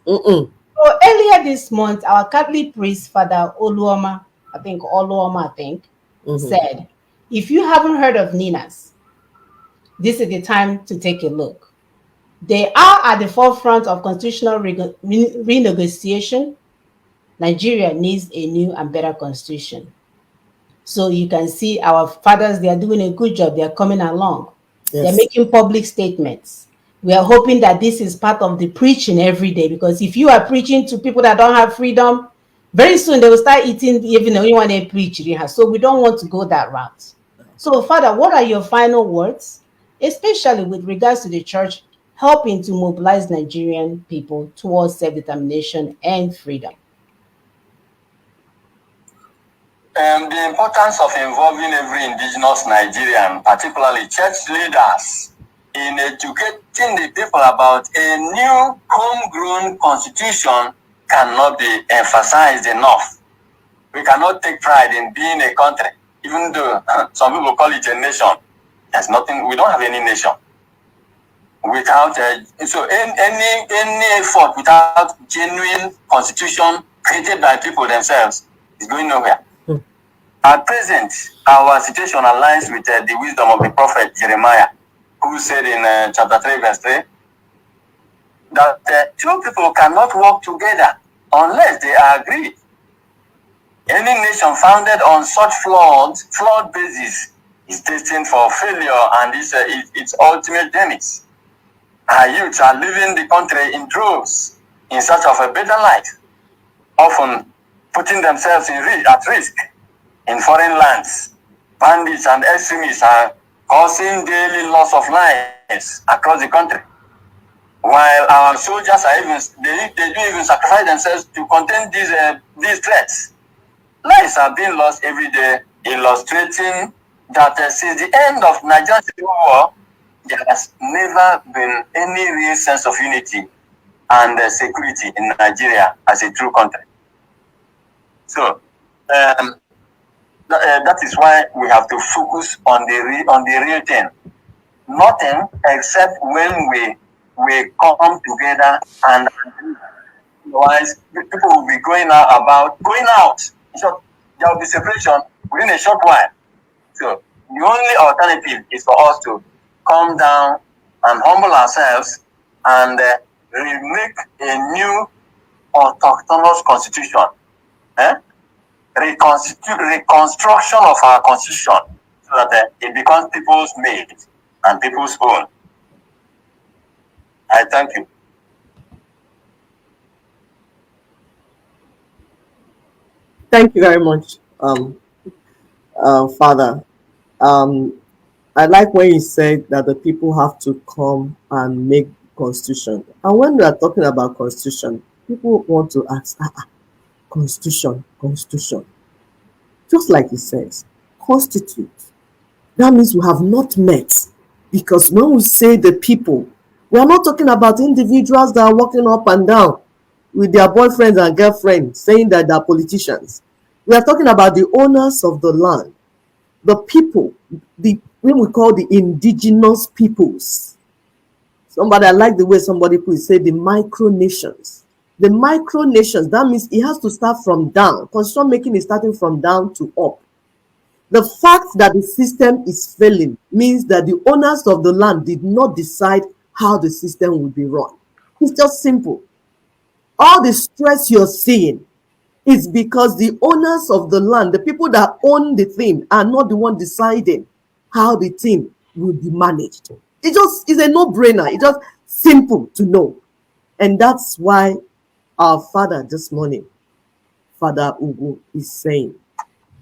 So earlier this month, our Catholic priest, Father Oluoma, said, if you haven't heard of Ninas, this is the time to take a look. They are at the forefront of constitutional renegotiation. Nigeria needs a new and better constitution. So you can see our fathers, they are doing a good job. They are coming along. They're Yes. making public statements. We are hoping that this is part of the preaching every day, because if you are preaching to people that don't have freedom, very soon they will start eating even though you want to preach. So we don't want to go that route. So, Father, what are your final words, especially with regards to the church helping to mobilize Nigerian people towards self determination and freedom? The importance of involving every indigenous Nigerian, particularly church leaders, in educating the people about a new homegrown constitution cannot be emphasized enough. We cannot take pride in being a country, even though some people call it a nation. There's nothing, we don't have any nation. Without any effort without genuine constitution created by people themselves is going nowhere. At present, our situation aligns with the wisdom of the prophet Jeremiah, who said in chapter 3, verse 3, that two people cannot work together unless they are agreed. Any nation founded on such flawed basis is destined for failure and is its ultimate demise. Our youths are leaving the country in droves in search of a better life, often putting themselves at risk in foreign lands. Bandits and extremists are causing daily loss of lives across the country, while our soldiers are they do even sacrifice themselves to contain these threats. Lives are being lost every day, illustrating that since the end of Nigerian Civil War, there has never been any real sense of unity and security in Nigeria as a true country. So that is why we have to focus on the real thing. Nothing except when we come together, and otherwise people will be going out. In short, there will be separation within a short while. So the only alternative is for us to calm down and humble ourselves and make a new autonomous constitution. Reconstruction of our constitution so that it becomes people's made and people's own. I thank you. Thank you very much, Father. I like when you said that the people have to come and make constitution. And when we are talking about constitution, people want to ask, constitution, constitution. Just like he says, constitute. That means we have not met. Because when we say the people, we are not talking about individuals that are walking up and down with their boyfriends and girlfriends saying that they are politicians. We are talking about the owners of the land, the people, when we call the indigenous peoples. I like the way somebody could say the micronations. The micronations, that means it has to start from down. Constitution making is starting from down to up. The fact that the system is failing means that the owners of the land did not decide how the system will be run. It's just simple. All the stress you're seeing is because the owners of the land, the people that own the thing, are not the one deciding how the thing will be managed. It's a no-brainer. It's just simple to know. And that's why our father this morning, Father Ugu, is saying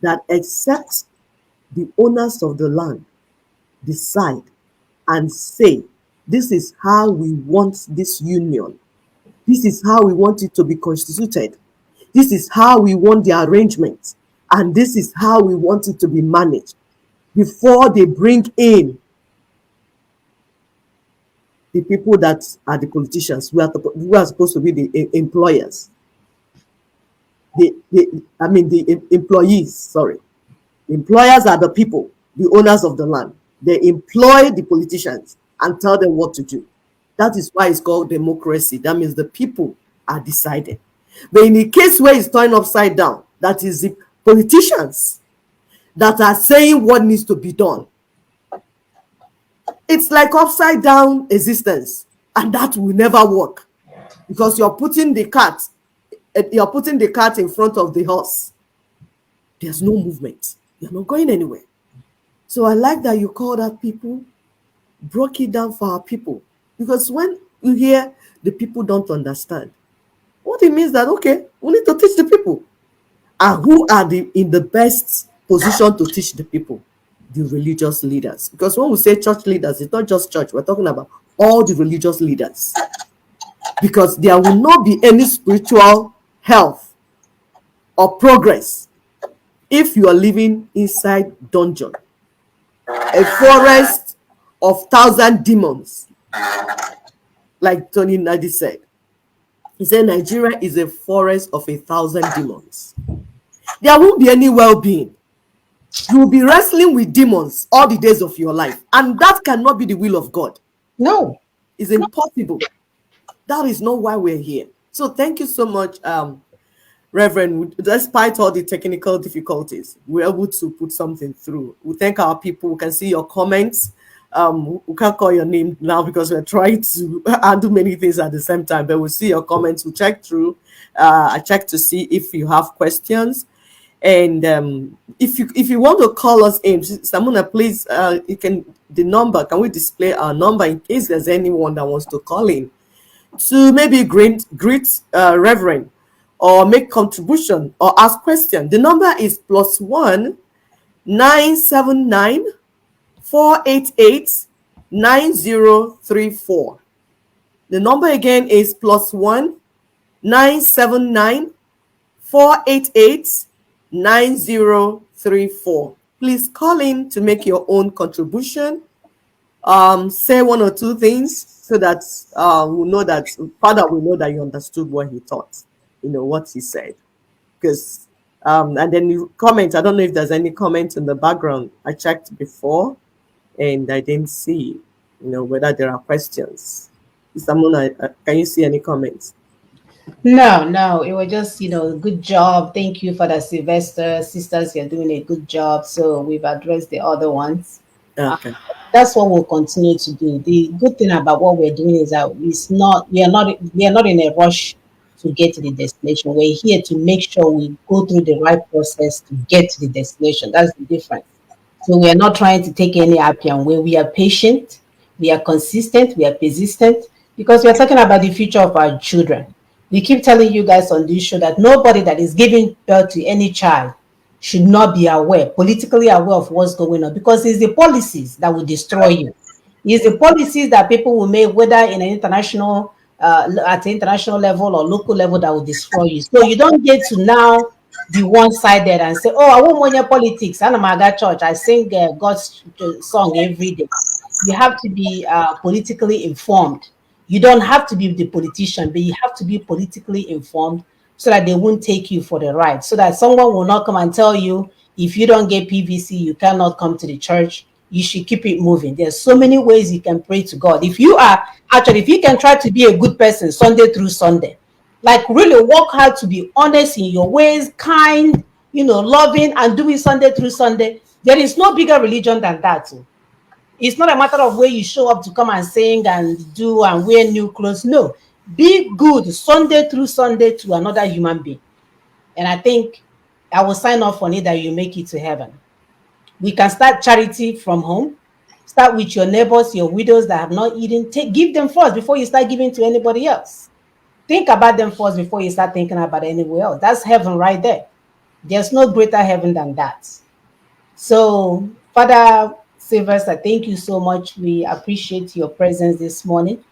that except the owners of the land decide and say, this is how we want this union, this is how we want it to be constituted, this is how we want the arrangement, and this is how we want it to be managed, before they bring in the people that are the politicians, who are supposed to be the employers, the employees, sorry. The employers are the people, the owners of the land. They employ the politicians and tell them what to do. That is why it's called democracy. That means the people are deciding. But in the case where it's turned upside down, that is the politicians that are saying what needs to be done. It's like upside down existence, and that will never work, because you're putting the cart in front of the horse. There's no movement. You're not going anywhere. So I like that you called out people, broke it down for our people, because when you hear the people don't understand, what it means that, okay, we need to teach the people. And who are in the best position to teach the people? The religious leaders. Because when we say church leaders, it's not just church. We're talking about all the religious leaders. Because there will not be any spiritual health or progress if you are living inside dungeon, a forest of 1,000 demons, like Tony Nadi said. He said Nigeria is a forest of 1,000 demons. There won't be any well-being. You will be wrestling with demons all the days of your life, and that cannot be the will of God. No, it's impossible. That is not why we're here. So thank you so much, Reverend. Despite all the technical difficulties, we're able to put something through. We thank our people. We can see your comments. We can't call your name now because we're trying to do many things at the same time, but we'll see your comments. We'll check through. I check to see if you have questions. And if you want to call us in, Samuna, please, the number, can we display our number in case there's anyone that wants to call in to maybe greet Reverend, or make contribution or ask question? The number is +1 979 488 9034. The number again is +1 979 488 9034. Please call in to make your own contribution. Say one or two things so that we'll know that Father will know that you understood what he taught, what he said. Because and then you comment. I don't know if there's any comment in the background. I checked before and I didn't see whether there are questions. Samuna, can you see any comments? No, it was just, good job. Thank you for the Sylvester sisters. You're doing a good job. So we've addressed the other ones. Okay. That's what we'll continue to do. The good thing about what we're doing is that we are not in a rush to get to the destination. We're here to make sure we go through the right process to get to the destination. That's the difference. So we are not trying to take any Appian way. We are patient, we are consistent, we are persistent, because we are talking about the future of our children. We keep telling you guys on this show that nobody that is giving birth to any child should not be politically aware of what's going on, because it's the policies that will destroy you. It's the policies that people will make, whether in an international, at the international level or local level, that will destroy you. So you don't get to now be one-sided and say, "Oh, I want more politics. I'm a church. I sing God's song every day." You have to be politically informed. You don't have to be the politician, but you have to be politically informed so that they won't take you for the ride. So that someone will not come and tell you, if you don't get PVC, you cannot come to the church. You should keep it moving. There's so many ways you can pray to God. If you can try to be a good person Sunday through Sunday, like really work hard to be honest in your ways, kind, loving, and do it Sunday through Sunday, there is no bigger religion than that. It's not a matter of where you show up to come and sing and do and wear new clothes. No, be good Sunday through Sunday to another human being. And I think I will sign off on it that you make it to heaven. We can start charity from home. Start with your neighbors, your widows that have not eaten. Give them first before you start giving to anybody else. Think about them first before you start thinking about anywhere else. That's heaven right there. There's no greater heaven than that. So, Father Sylvester, thank you so much. We appreciate your presence this morning.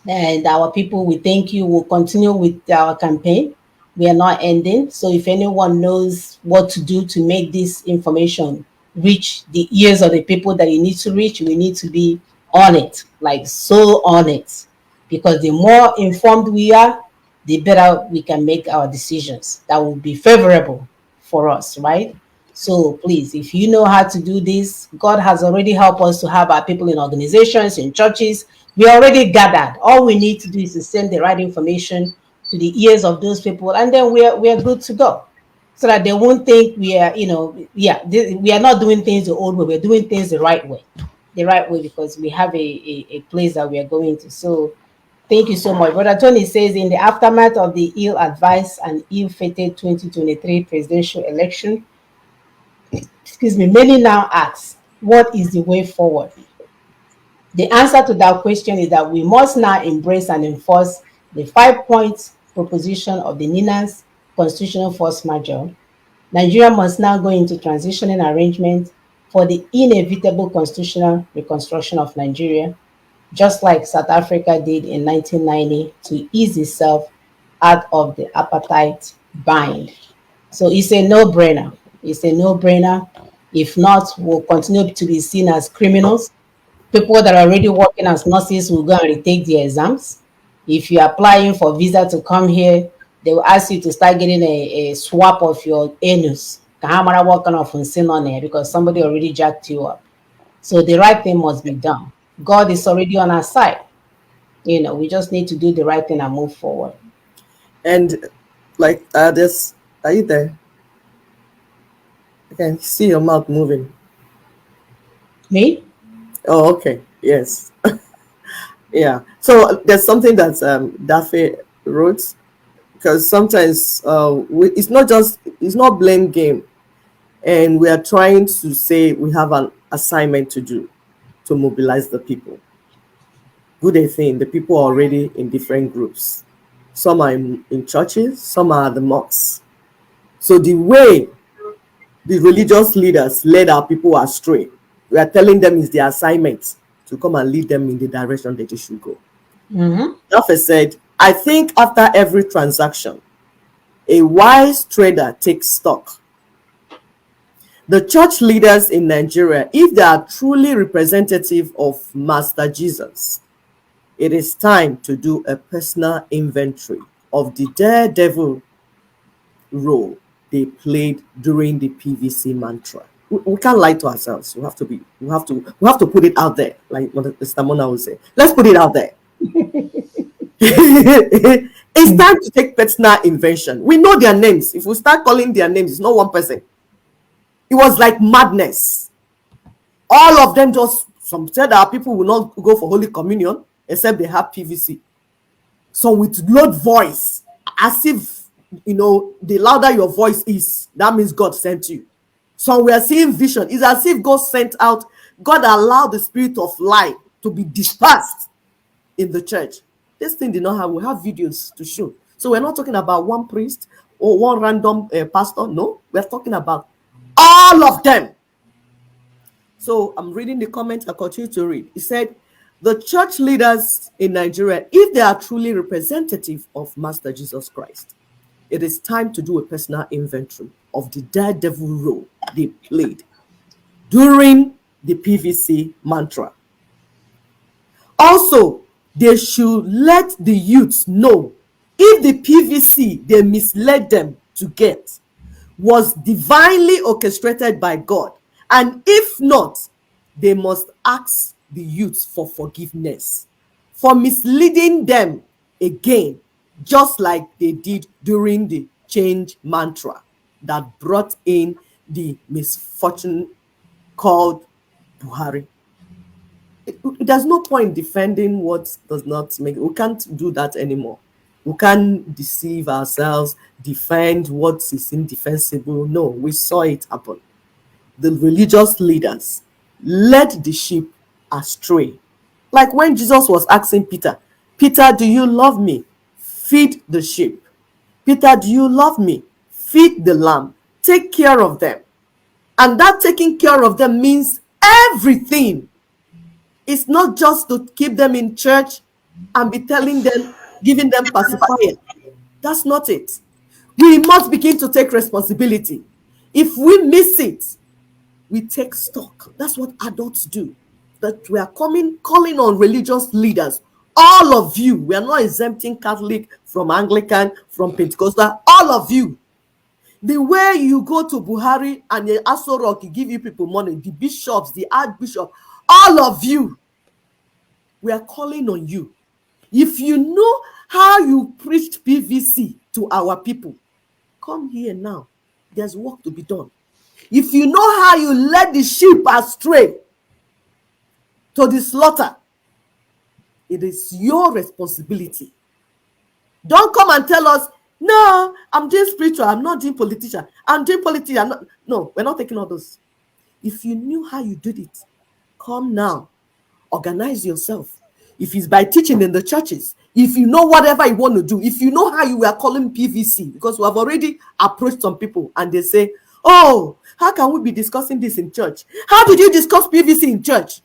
And our people, we thank you. We'll continue with our campaign. We are not ending. So if anyone knows what to do to make this information reach the ears of the people that it needs to reach, we need to be on it, like so on it. Because the more informed we are, the better we can make our decisions that will be favorable for us, right? So please, if you know how to do this, God has already helped us to have our people in organizations, in churches. We already gathered. All we need to do is to send the right information to the ears of those people, and then we're good to go, so that they won't think we are, we are not doing things the old way. We're doing things the right way, because we have a place that we are going to. So thank you so much. Brother Tony says, in the aftermath of the ill-advised and ill-fated 2023 presidential election, excuse me, many now ask, what is the way forward? The answer to that question is that we must now embrace and enforce the 5-point proposition of the NINA's constitutional force majeure. Nigeria must now go into transitioning arrangements for the inevitable constitutional reconstruction of Nigeria, just like South Africa did in 1990, to ease itself out of the apartheid bind. So it's a no-brainer. It's a no-brainer. If not, we'll continue to be seen as criminals. People that are already working as nurses will go and retake the exams. If you're applying for visa to come here, they will ask you to start getting a swap of your anus. Because somebody already jacked you up. So the right thing must be done. God is already on our side. We just need to do the right thing and move forward. And like this, are you there? I can see your mouth moving. Me? Oh, okay. Yes. Yeah. So there's something that Daffy wrote, because sometimes it's not blame game, and we are trying to say we have an assignment to do to mobilize the people. Good thing, the people are already in different groups. Some are in churches, some are at the mosques. So the way the religious leaders led our people astray, we are telling them is their assignment to come and lead them in the direction that they should go. Daffy said, I think after every transaction, a wise trader takes stock. The church leaders in Nigeria, if they are truly representative of Master Jesus, it is time to do a personal inventory of the daredevil role they played during the PVC mantra. We can't lie to ourselves. We have to put it out there, like Mr. Mona would say. Let's put it out there. It's time to take personal invention. We know their names. If we start calling their names, it's not one person. It was like madness. All of them some said our people will not go for Holy Communion except they have PVC. Some with loud voice, as if, the louder your voice is, that means God sent you. Some we are seeing vision. It's as if God sent out, God allowed the spirit of light to be dispersed in the church. This thing did not have, we have videos to show. So we're not talking about one priest or one random pastor. No, we're talking about all of them. So I'm reading the comment. I continue to read. He said, the church leaders in Nigeria, if they are truly representative of Master Jesus Christ, it is time to do a personal inventory of the daredevil role they played during the PVC mantra. Also, they should let the youths know if the PVC they misled them to get was divinely orchestrated by God, and if not, they must ask the youths for forgiveness for misleading them again, just like they did during the change mantra that brought in the misfortune called Buhari. There's no point defending what does not make. We can't do that anymore. We can't deceive ourselves, defend what is indefensible. No, we saw it happen. The religious leaders led the sheep astray. Like when Jesus was asking Peter, Peter, do you love me? Feed the sheep. Peter, do you love me? Feed the lamb. Take care of them. And that taking care of them means everything. It's not just to keep them in church and be telling them, giving them pacifier. That's not it. We must begin to take responsibility. If we miss it, we take stock. That's what adults do. That we are calling on religious leaders. All of you, we are not exempting Catholic from Anglican, from Pentecostal, all of you. The way you go to Buhari and the Aso Rock, give you people money, the bishops, the archbishop, all of you, we are calling on you. If you know how you preached PVC to our people, come here now. There's work to be done. If you know how you led the sheep astray to the slaughter, it is your responsibility. Don't come and tell us, no, I'm doing spiritual, I'm not doing politician, I'm doing politics. No, we're not taking all those. If you knew how you did it, come now, organize yourself. If it's by teaching in the churches, if you know whatever you want to do, if you know how you were calling PVC, because we have already approached some people and they say, oh, how can we be discussing this in church? How did you discuss PVC in church?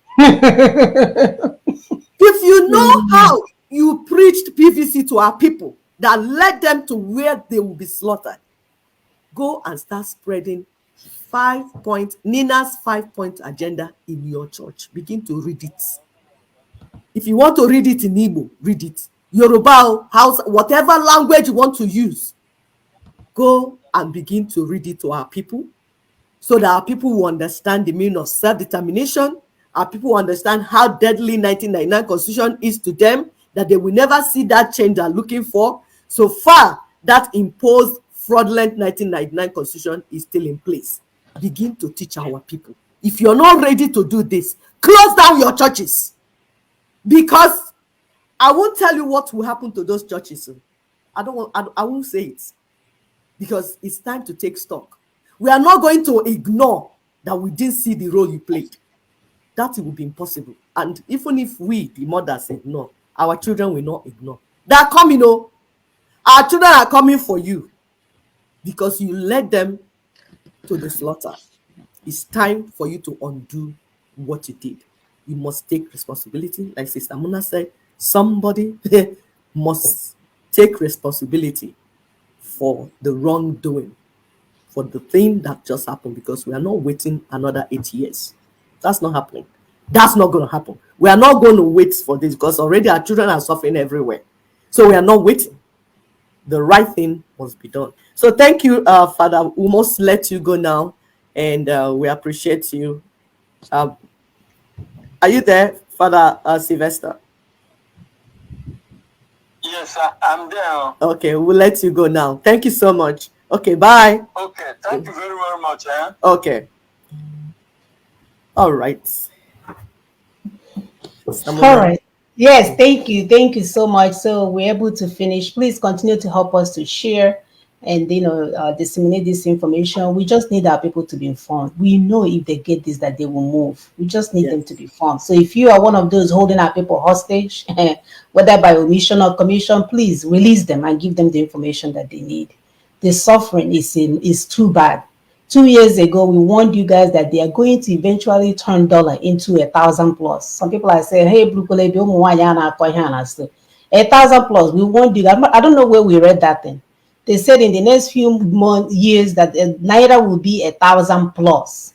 If you know how you preached PVC to our people that led them to where they will be slaughtered, go and start spreading Nina's 5-point agenda in your church. Begin to read it. If you want to read it in Igbo, read it. Yoruba, Hausa, whatever language you want to use, go and begin to read it to our people so that our people will understand the meaning of self-determination. Our people will understand how deadly 1999 Constitution is to them, that they will never see that change they're looking for. So far, that imposed fraudulent 1999 Constitution is still in place. Begin to teach our people. If you're not ready to do this, close down your churches. Because I won't tell you what will happen to those churches. I won't say it. Because it's time to take stock. We are not going to ignore that we didn't see the role you played. That would be impossible. And even if we, the mothers, ignore, our children will not ignore. They are coming, oh. Our children are coming for you because you led them to the slaughter. It's time for you to undo what you did. You must take responsibility. Like Sister Muna said, somebody must take responsibility for the wrongdoing, for the thing that just happened, because we are not waiting another 8 years. That's not happening. That's not going to happen. We are not going to wait for this because already our children are suffering everywhere. So we are not waiting. The right thing must be done. So thank you, Father. We must let you go now, and we appreciate you. Are you there, Father Sylvester? Yes, I'm there. Okay, we'll let you go now. Thank you so much. Okay, bye. Okay, thank you very, very much. Okay. All right. All right. Yes, thank you. Thank you so much. So we're able to finish. Please continue to help us to share and disseminate this information. We just need our people to be informed. We know if they get this that they will move. We just need them to be informed. So if you are one of those holding our people hostage, whether by omission or commission, please release them and give them the information that they need. The suffering is too bad. 2 years ago, we warned you guys that they are going to eventually turn dollar into 1,000 plus. Some people are saying, hey, 1,000 plus. We warned you. I don't know where we read that thing. They said in the next few years that Naira will be 1,000 plus.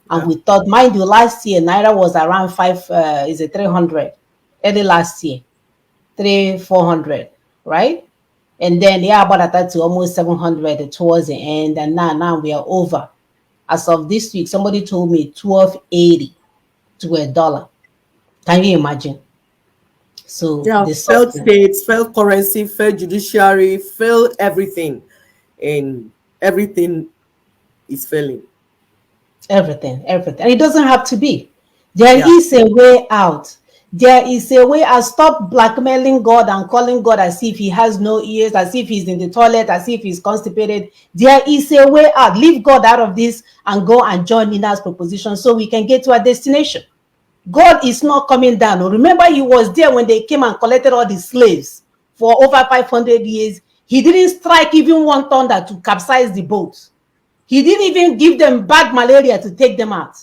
And we thought, mind you, last year, Naira was around 300. Early last year, 400, right? And then about that to almost 700 towards the end. And now we are over. As of this week, somebody told me 1280 to $1. Can you imagine? So the failed states, failed currency, failed judiciary, failed everything. And everything is failing. Everything. And it doesn't have to be. There is a way out. There is a way. I stop blackmailing God and calling God as if he has no ears, as if he's in the toilet, as if he's constipated. There is a way out. Leave God out of this and go and join Nina's proposition so we can get to our destination. God is not coming down. Remember, he was there when they came and collected all the slaves for over 500 years. He didn't strike even one thunder to capsize the boat. He didn't even give them bad malaria to take them out.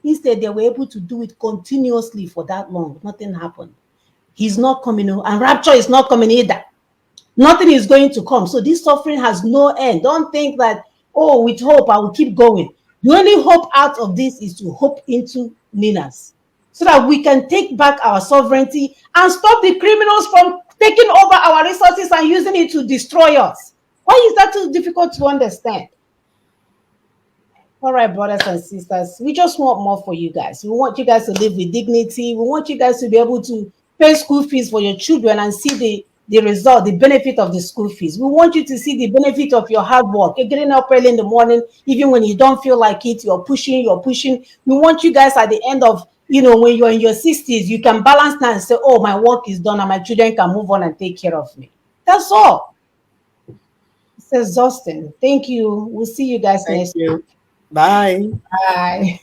Instead, they were able to do it continuously for that long. Nothing happened. He's not coming, and rapture is not coming either. Nothing is going to come. So this suffering has no end. Don't think that, oh, with hope, I will keep going. The only hope out of this is to hope into Nina's, so that we can take back our sovereignty and stop the criminals from taking over our resources and using it to destroy us. Why is that too difficult to understand? All right, brothers and sisters, we just want more for you guys. We want you guys to live with dignity. We want you guys to be able to pay school fees for your children and see the the result, the benefit of the school fees. We want you to see the benefit of your hard work. You're getting up early in the morning, even when you don't feel like it, you're pushing. We want you guys at the end of, when you're in your 60s, you can balance now and say, oh, my work is done and my children can move on and take care of me. That's all. It's exhausting. Thank you. We'll see you guys Thank next you. week. Bye. Bye.